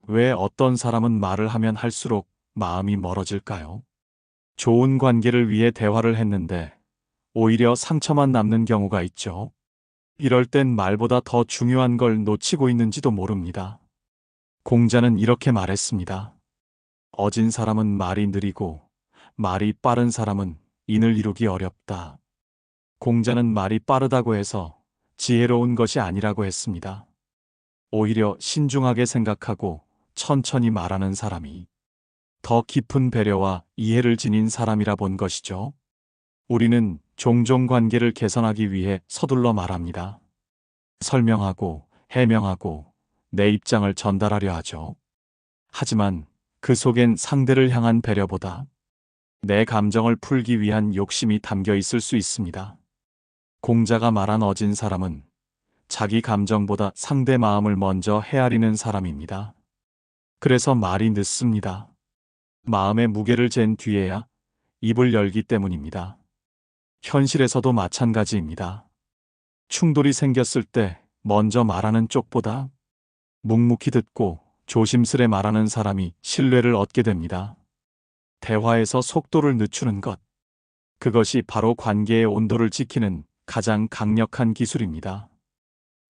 왜 어떤 사람은 말을 하면 할수록 마음이 멀어질까요? 좋은 관계를 위해 대화를 했는데 오히려 상처만 남는 경우가 있죠. 이럴 땐 말보다 더 중요한 걸 놓치고 있는지도 모릅니다. 공자는 이렇게 말했습니다. 어진 사람은 말이 느리고 말이 빠른 사람은 인을 이루기 어렵다. 공자는 말이 빠르다고 해서 지혜로운 것이 아니라고 했습니다. 오히려 신중하게 생각하고 천천히 말하는 사람이 더 깊은 배려와 이해를 지닌 사람이라 본 것이죠. 우리는 종종 관계를 개선하기 위해 서둘러 말합니다. 설명하고 해명하고 내 입장을 전달하려 하죠. 하지만 그 속엔 상대를 향한 배려보다 내 감정을 풀기 위한 욕심이 담겨 있을 수 있습니다. 공자가 말한 어진 사람은 자기 감정보다 상대 마음을 먼저 헤아리는 사람입니다. 그래서 말이 늦습니다. 마음의 무게를 잰 뒤에야 입을 열기 때문입니다. 현실에서도 마찬가지입니다. 충돌이 생겼을 때 먼저 말하는 쪽보다 묵묵히 듣고 조심스레 말하는 사람이 신뢰를 얻게 됩니다. 대화에서 속도를 늦추는 것. 그것이 바로 관계의 온도를 지키는 가장 강력한 기술입니다.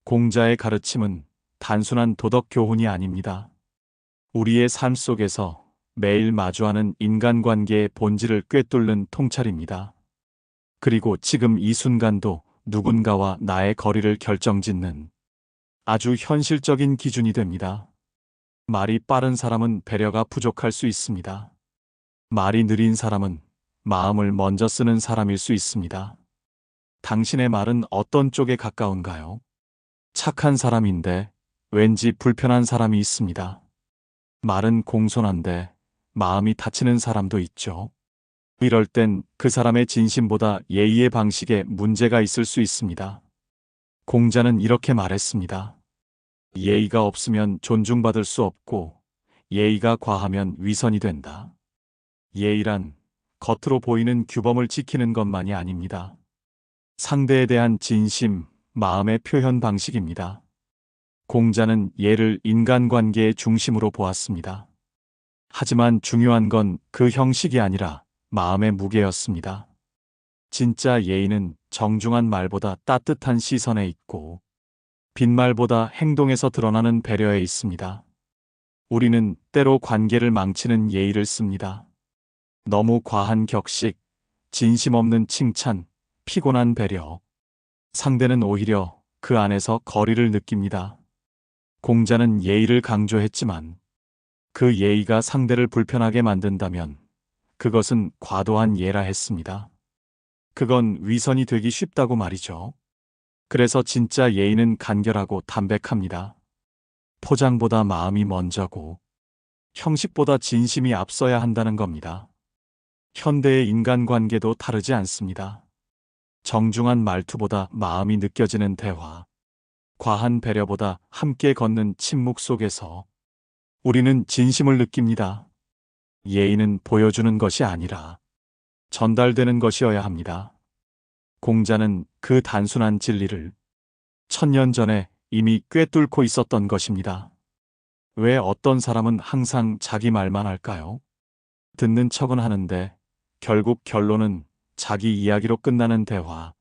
공자의 가르침은 단순한 도덕 교훈이 아닙니다. 우리의 삶 속에서 매일 마주하는 인간관계의 본질을 꿰뚫는 통찰입니다. 그리고 지금 이 순간도 누군가와 나의 거리를 결정짓는 아주 현실적인 기준이 됩니다. 말이 빠른 사람은 배려가 부족할 수 있습니다. 말이 느린 사람은 마음을 먼저 쓰는 사람일 수 있습니다. 당신의 말은 어떤 쪽에 가까운가요? 착한 사람인데 왠지 불편한 사람이 있습니다. 말은 공손한데 마음이 다치는 사람도 있죠. 이럴 땐 그 사람의 진심보다 예의의 방식에 문제가 있을 수 있습니다. 공자는 이렇게 말했습니다. 예의가 없으면 존중받을 수 없고 예의가 과하면 위선이 된다. 예의란 겉으로 보이는 규범을 지키는 것만이 아닙니다. 상대에 대한 진심, 마음의 표현 방식입니다. 공자는 예를 인간관계의 중심으로 보았습니다. 하지만 중요한 건 그 형식이 아니라 마음의 무게였습니다. 진짜 예의는 정중한 말보다 따뜻한 시선에 있고 빈말보다 행동에서 드러나는 배려에 있습니다. 우리는 때로 관계를 망치는 예의를 씁니다. 너무 과한 격식, 진심 없는 칭찬, 피곤한 배려. 상대는 오히려 그 안에서 거리를 느낍니다. 공자는 예의를 강조했지만 그 예의가 상대를 불편하게 만든다면 그것은 과도한 예라 했습니다. 그건 위선이 되기 쉽다고 말이죠. 그래서 진짜 예의는 간결하고 담백합니다. 포장보다 마음이 먼저고 형식보다 진심이 앞서야 한다는 겁니다. 현대의 인간관계도 다르지 않습니다. 정중한 말투보다 마음이 느껴지는 대화, 과한 배려보다 함께 걷는 침묵 속에서 우리는 진심을 느낍니다. 예의는 보여주는 것이 아니라 전달되는 것이어야 합니다. 공자는 그 단순한 진리를 1000년 전에 이미 꿰뚫고 있었던 것입니다. 왜 어떤 사람은 항상 자기 말만 할까요? 듣는 척은 하는데 결국 결론은 자기 이야기로 끝나는 대화.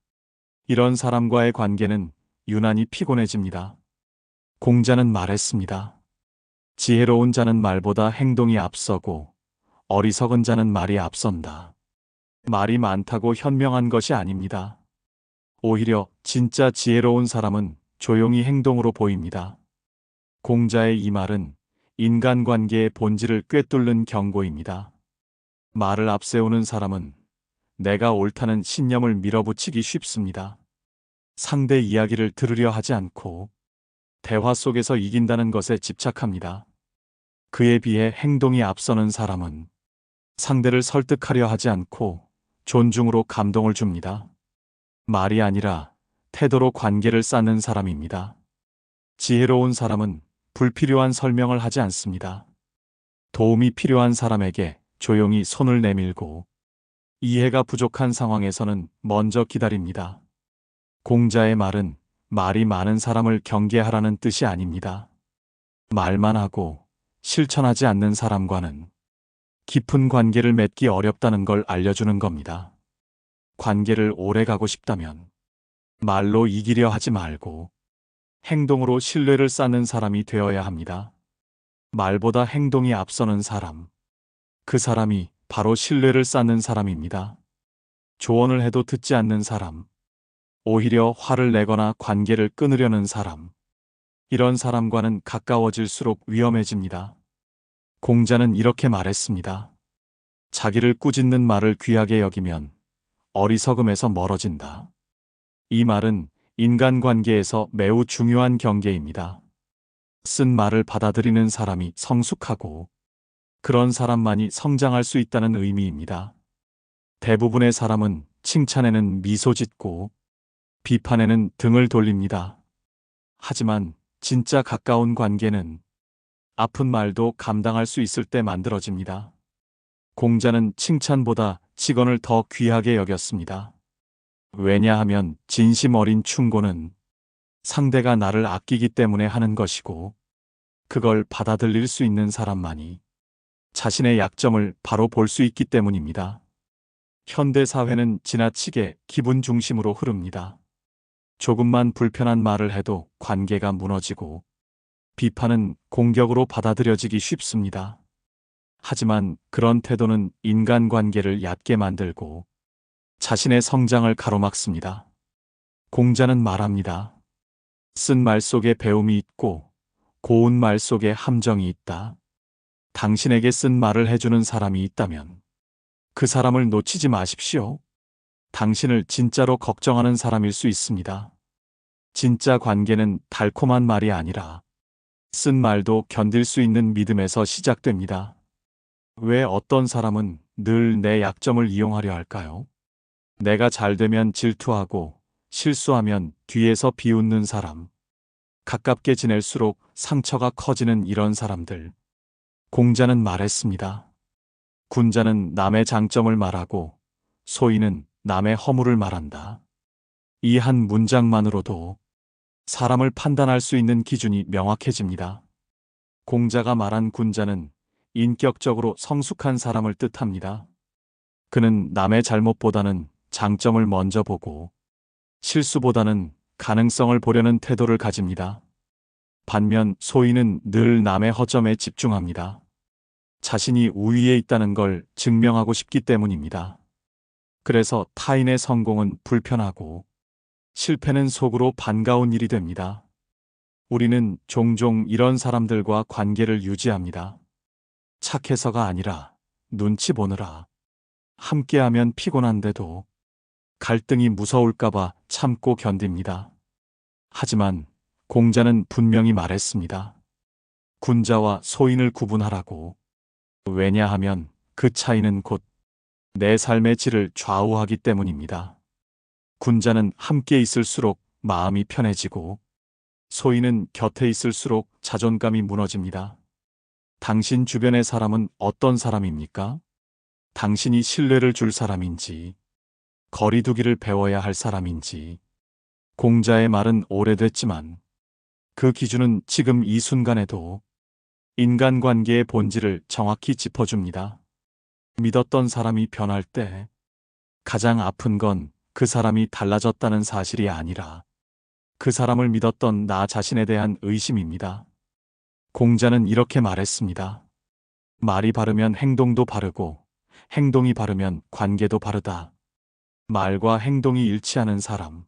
이런 사람과의 관계는 유난히 피곤해집니다. 공자는 말했습니다. 지혜로운 자는 말보다 행동이 앞서고 어리석은 자는 말이 앞선다. 말이 많다고 현명한 것이 아닙니다. 오히려 진짜 지혜로운 사람은 조용히 행동으로 보입니다. 공자의 이 말은 인간관계의 본질을 꿰뚫는 경고입니다. 말을 앞세우는 사람은 내가 옳다는 신념을 밀어붙이기 쉽습니다. 상대 이야기를 들으려 하지 않고 대화 속에서 이긴다는 것에 집착합니다. 그에 비해 행동이 앞서는 사람은 상대를 설득하려 하지 않고 존중으로 감동을 줍니다. 말이 아니라 태도로 관계를 쌓는 사람입니다. 지혜로운 사람은 불필요한 설명을 하지 않습니다. 도움이 필요한 사람에게 조용히 손을 내밀고 이해가 부족한 상황에서는 먼저 기다립니다. 공자의 말은 말이 많은 사람을 경계하라는 뜻이 아닙니다. 말만 하고 실천하지 않는 사람과는 깊은 관계를 맺기 어렵다는 걸 알려주는 겁니다. 관계를 오래 가고 싶다면 말로 이기려 하지 말고 행동으로 신뢰를 쌓는 사람이 되어야 합니다. 말보다 행동이 앞서는 사람, 그 사람이 바로 신뢰를 쌓는 사람입니다. 조언을 해도 듣지 않는 사람, 오히려 화를 내거나 관계를 끊으려는 사람, 이런 사람과는 가까워질수록 위험해집니다. 공자는 이렇게 말했습니다. 자기를 꾸짖는 말을 귀하게 여기면 어리석음에서 멀어진다. 이 말은 인간관계에서 매우 중요한 경계입니다. 쓴 말을 받아들이는 사람이 성숙하고 그런 사람만이 성장할 수 있다는 의미입니다. 대부분의 사람은 칭찬에는 미소 짓고 비판에는 등을 돌립니다. 하지만 진짜 가까운 관계는 아픈 말도 감당할 수 있을 때 만들어집니다. 공자는 칭찬보다 직언을 더 귀하게 여겼습니다. 왜냐하면 진심 어린 충고는 상대가 나를 아끼기 때문에 하는 것이고, 그걸 받아들일 수 있는 사람만이 자신의 약점을 바로 볼 수 있기 때문입니다. 현대 사회는 지나치게 기분 중심으로 흐릅니다. 조금만 불편한 말을 해도 관계가 무너지고 비판은 공격으로 받아들여지기 쉽습니다. 하지만 그런 태도는 인간관계를 얕게 만들고 자신의 성장을 가로막습니다. 공자는 말합니다. 쓴 말 속에 배움이 있고 고운 말 속에 함정이 있다. 당신에게 쓴 말을 해주는 사람이 있다면 그 사람을 놓치지 마십시오. 당신을 진짜로 걱정하는 사람일 수 있습니다. 진짜 관계는 달콤한 말이 아니라 쓴 말도 견딜 수 있는 믿음에서 시작됩니다. 왜 어떤 사람은 늘 내 약점을 이용하려 할까요? 내가 잘 되면 질투하고 실수하면 뒤에서 비웃는 사람, 가깝게 지낼수록 상처가 커지는 이런 사람들. 공자는 말했습니다. 군자는 남의 장점을 말하고 소인은 남의 허물을 말한다. 이 한 문장만으로도 사람을 판단할 수 있는 기준이 명확해집니다. 공자가 말한 군자는 인격적으로 성숙한 사람을 뜻합니다. 그는 남의 잘못보다는 장점을 먼저 보고 실수보다는 가능성을 보려는 태도를 가집니다. 반면 소인은 늘 남의 허점에 집중합니다. 자신이 우위에 있다는 걸 증명하고 싶기 때문입니다. 그래서 타인의 성공은 불편하고 실패는 속으로 반가운 일이 됩니다. 우리는 종종 이런 사람들과 관계를 유지합니다. 착해서가 아니라 눈치 보느라. 함께하면 피곤한데도 갈등이 무서울까봐 참고 견딥니다. 하지만 공자는 분명히 말했습니다. 군자와 소인을 구분하라고. 왜냐하면 그 차이는 곧 내 삶의 질을 좌우하기 때문입니다. 군자는 함께 있을수록 마음이 편해지고 소인은 곁에 있을수록 자존감이 무너집니다. 당신 주변의 사람은 어떤 사람입니까? 당신이 신뢰를 줄 사람인지, 거리두기를 배워야 할 사람인지. 공자의 말은 오래됐지만 그 기준은 지금 이 순간에도 인간관계의 본질을 정확히 짚어줍니다. 믿었던 사람이 변할 때 가장 아픈 건 그 사람이 달라졌다는 사실이 아니라 그 사람을 믿었던 나 자신에 대한 의심입니다. 공자는 이렇게 말했습니다. 말이 바르면 행동도 바르고 행동이 바르면 관계도 바르다. 말과 행동이 일치하는 사람,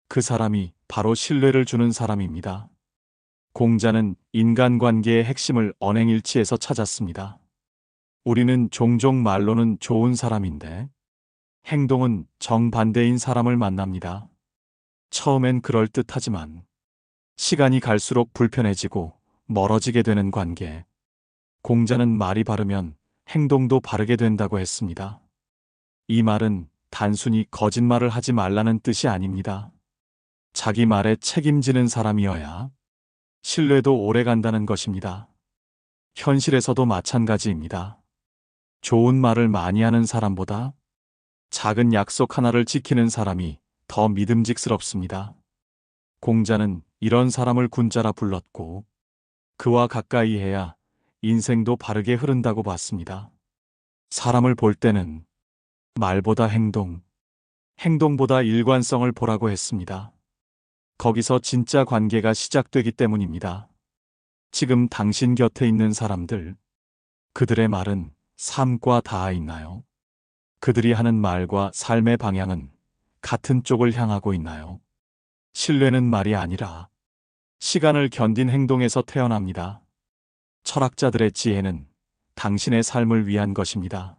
그 사람이 바로 신뢰를 주는 사람입니다. 공자는 인간관계의 핵심을 언행일치에서 찾았습니다. 우리는 종종 말로는 좋은 사람인데 행동은 정반대인 사람을 만납니다. 처음엔 그럴듯하지만 시간이 갈수록 불편해지고 멀어지게 되는 관계. 공자는 말이 바르면 행동도 바르게 된다고 했습니다. 이 말은 단순히 거짓말을 하지 말라는 뜻이 아닙니다. 자기 말에 책임지는 사람이어야 신뢰도 오래 간다는 것입니다. 현실에서도 마찬가지입니다. 좋은 말을 많이 하는 사람보다 작은 약속 하나를 지키는 사람이 더 믿음직스럽습니다. 공자는 이런 사람을 군자라 불렀고 그와 가까이 해야 인생도 바르게 흐른다고 봤습니다. 사람을 볼 때는 말보다 행동, 행동보다 일관성을 보라고 했습니다. 거기서 진짜 관계가 시작되기 때문입니다. 지금 당신 곁에 있는 사람들, 그들의 말은 삶과 닿아 있나요? 그들이 하는 말과 삶의 방향은 같은 쪽을 향하고 있나요? 신뢰는 말이 아니라 시간을 견딘 행동에서 태어납니다. 철학자들의 지혜는 당신의 삶을 위한 것입니다.